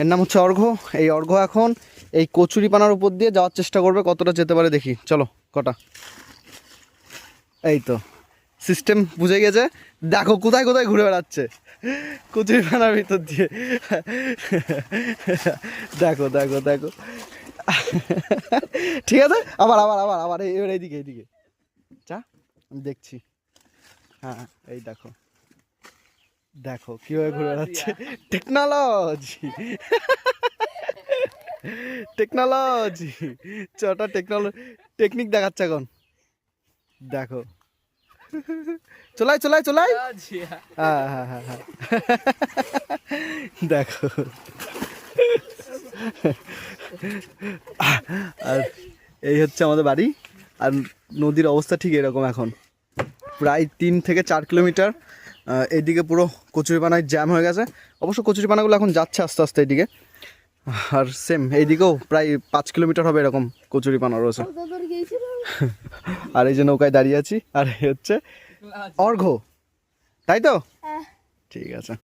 এর নাম হচ্ছে অর্ঘ্য। এই অর্ঘ্য এখন এই কচুরিপানার উপর দিয়ে যাওয়ার চেষ্টা করবে, কতটা যেতে পারে দেখি। চলো কটা, এই তো সিস্টেম বুঝে গেছে। দেখো কোথায় কোথায় ঘুরে বেড়াচ্ছে কচুরিপানার ভিতর দিয়ে। দেখো দেখো দেখো, ঠিক আছে, আবার আবার আবার আবার এবার এইদিকে এইদিকে যা, আমি দেখছি। হ্যাঁ এই দেখো দেখো কিভাবে ঘুরে বেড়াচ্ছে। টেকনোলজি, টেকনোলজি, চটা টেকনিক দেখাচ্ছে এখন। দেখো চলাই চলাই চলাই, হ্যাঁ হ্যাঁ হ্যাঁ হ্যাঁ, দেখো। আর এই হচ্ছে আমাদের বাড়ি। আর নদীর অবস্থা ঠিক এরকম এখন, প্রায় 3 থেকে 4 কিলোমিটার এইদিকে পুরো কচুরিপানায় জ্যাম হয়ে গেছে। অবশ্য কচুরিপানাগুলো এখন যাচ্ছে আস্তে আস্তে এইদিকে। আর সেম এইদিকেও প্রায় 5 কিলোমিটার হবে এরকম কচুরিপানা রয়েছে। আর এই যে নৌকায় দাঁড়িয়ে আছি, আর এই হচ্ছে অর্ঘ্য, তাই তো? ঠিক আছে।